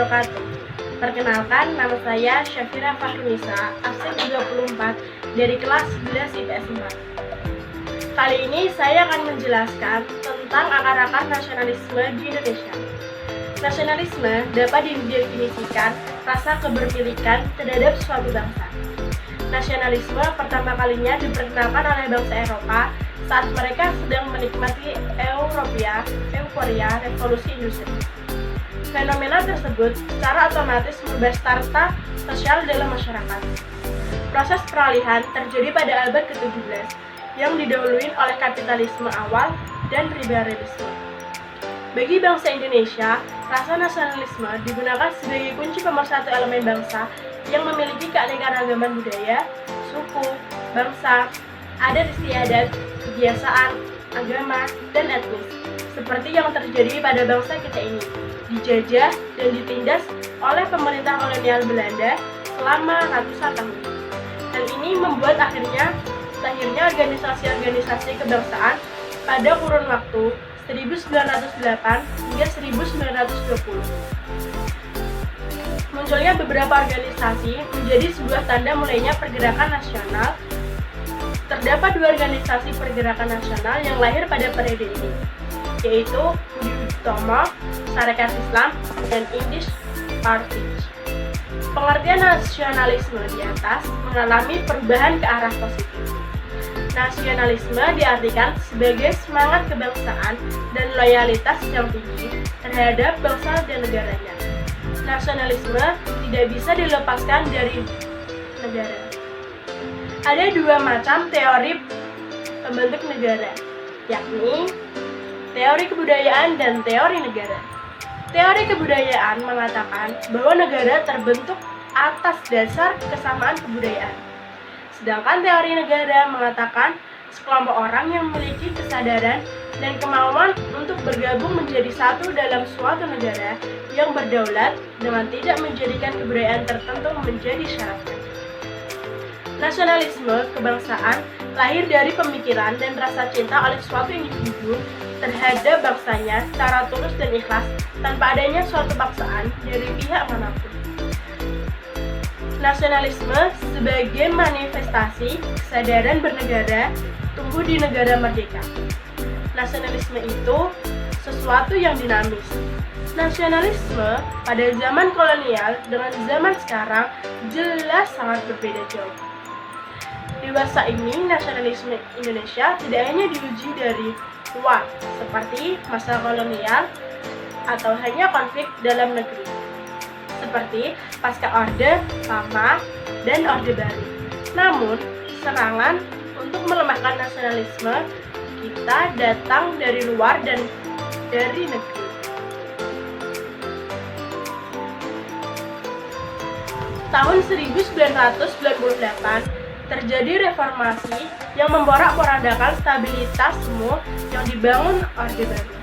wabarakatuh. Perkenalkan, nama saya Syafira Fahrunisa, absen 34 dari kelas 11 IPS 4. Kali ini saya akan menjelaskan tentang akar-akar nasionalisme di Indonesia. Nasionalisme dapat didefinisikan rasa keberpilikan terhadap suatu bangsa. Nasionalisme pertama kalinya diperkenalkan oleh bangsa Eropa saat mereka sedang menikmati euforia revolusi industri. Fenomena tersebut secara otomatis mengubah strata sosial dalam masyarakat. Proses peralihan terjadi pada abad ke-17 yang didahului oleh kapitalisme awal dan liberalisme. Bagi bangsa Indonesia, rasa nasionalisme digunakan sebagai kunci pemersatu elemen bangsa yang memiliki keanekaragaman budaya, suku, bangsa, adat istiadat, kebiasaan, agama, dan etnis, seperti yang terjadi pada bangsa kita ini, dijajah dan ditindas oleh pemerintah kolonial Belanda selama ratusan tahun. Hal ini membuat lahirnya organisasi-organisasi kebangsaan pada kurun waktu 1908 hingga 1920. Munculnya beberapa organisasi menjadi sebuah tanda mulainya pergerakan nasional. Terdapat dua organisasi pergerakan nasional yang lahir pada periode ini, yaitu Budi Utomo, Sarekat Islam, dan Indis Party. Pengertian nasionalisme di atas mengalami perubahan ke arah positif. Nasionalisme diartikan sebagai semangat kebangsaan dan loyalitas yang tinggi terhadap bangsa dan negaranya. Nasionalisme tidak bisa dilepaskan dari negara. Ada dua macam teori pembentuk negara, yakni teori kebudayaan dan teori negara. Teori kebudayaan mengatakan bahwa negara terbentuk atas dasar kesamaan kebudayaan. Sedangkan teori negara mengatakan sekelompok orang yang memiliki kesadaran dan kemauan untuk bergabung menjadi satu dalam suatu negara yang berdaulat dengan tidak menjadikan kebudayaan tertentu menjadi syaratnya. Nasionalisme kebangsaan lahir dari pemikiran dan rasa cinta oleh suatu individu terhadap bangsanya secara tulus dan ikhlas tanpa adanya suatu paksaan dari pihak manapun. Nasionalisme sebagai manifestasi kesadaran bernegara tumbuh di negara merdeka. Nasionalisme itu sesuatu yang dinamis. Nasionalisme pada zaman kolonial dengan zaman sekarang jelas sangat berbeda jauh. Dewasa ini, nasionalisme Indonesia tidak hanya diuji dari luar, seperti masa kolonial, atau hanya konflik dalam negeri, seperti pasca Orde Lama dan Orde Baru. Namun, serangan untuk melemahkan nasionalisme kita datang dari luar dan dari negeri. Tahun 1998, terjadi reformasi yang memporak-porandakan stabilitasme yang dibangun Orde Baru.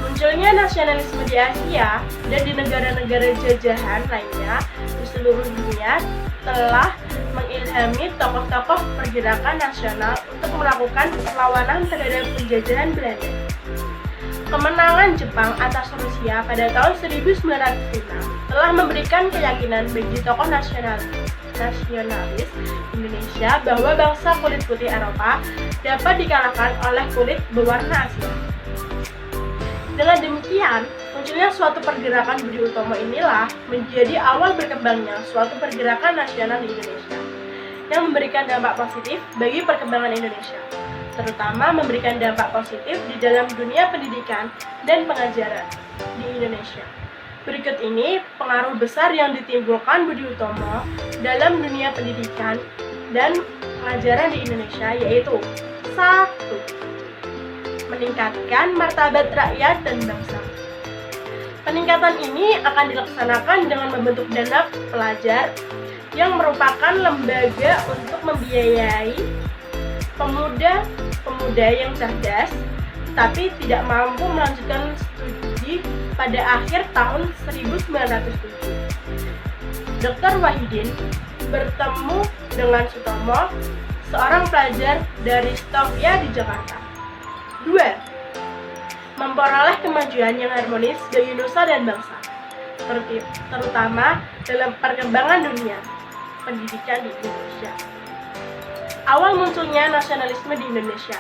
Munculnya nasionalisme di Asia dan di negara-negara jajahan lainnya di seluruh dunia telah mengilhami tokoh-tokoh pergerakan nasional untuk melakukan perlawanan terhadap penjajahan Belanda. Kemenangan Jepang atas Rusia pada tahun 1905 telah memberikan keyakinan bagi tokoh nasionalis Indonesia bahwa bangsa kulit putih Eropa dapat dikalahkan oleh kulit berwarna Asia. Dengan demikian, munculnya suatu pergerakan Budi Utomo inilah menjadi awal berkembangnya suatu pergerakan nasional di Indonesia yang memberikan dampak positif bagi perkembangan Indonesia, terutama memberikan dampak positif di dalam dunia pendidikan dan pengajaran di Indonesia. Berikut ini pengaruh besar yang ditimbulkan Budi Utomo dalam dunia pendidikan dan pengajaran di Indonesia, yaitu 1. Meningkatkan martabat rakyat dan bangsa. Peningkatan ini akan dilaksanakan dengan membentuk dana pelajar yang merupakan lembaga untuk membiayai pemuda yang cerdas tapi tidak mampu melanjutkan studi pada akhir tahun 1907. Dr. Wahidin bertemu dengan Sutomo, seorang pelajar dari Stovia di Jakarta. 2. Memperoleh kemajuan yang harmonis bagi nusa dan bangsa. terutama dalam perkembangan dunia pendidikan di Indonesia. Awal munculnya nasionalisme di Indonesia.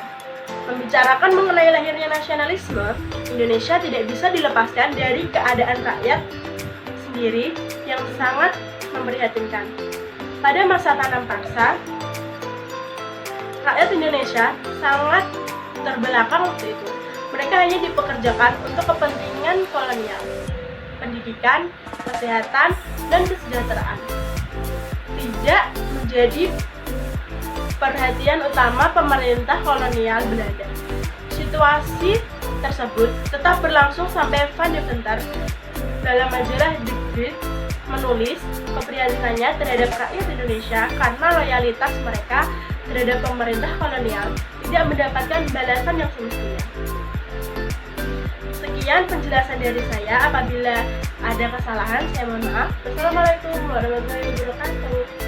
Membicarakan mengenai lahirnya nasionalisme, Indonesia tidak bisa dilepaskan dari keadaan rakyat sendiri yang sangat memprihatinkan. Pada masa tanam paksa, rakyat Indonesia sangat terbelakang waktu itu. Mereka hanya dipekerjakan untuk kepentingan kolonial, pendidikan, kesehatan, dan kesejahteraan. Tidak menjadi perhatian utama pemerintah kolonial Belanda. Situasi tersebut tetap berlangsung sampai Van Deventer dalam majalah De Tijd menulis keprihatinannya terhadap rakyat Indonesia karena loyalitas mereka terhadap pemerintah kolonial tidak mendapatkan balasan yang semestinya. Sekian penjelasan dari saya. Apabila ada kesalahan, saya mohon maaf. Wassalamualaikum warahmatullahi wabarakatuh.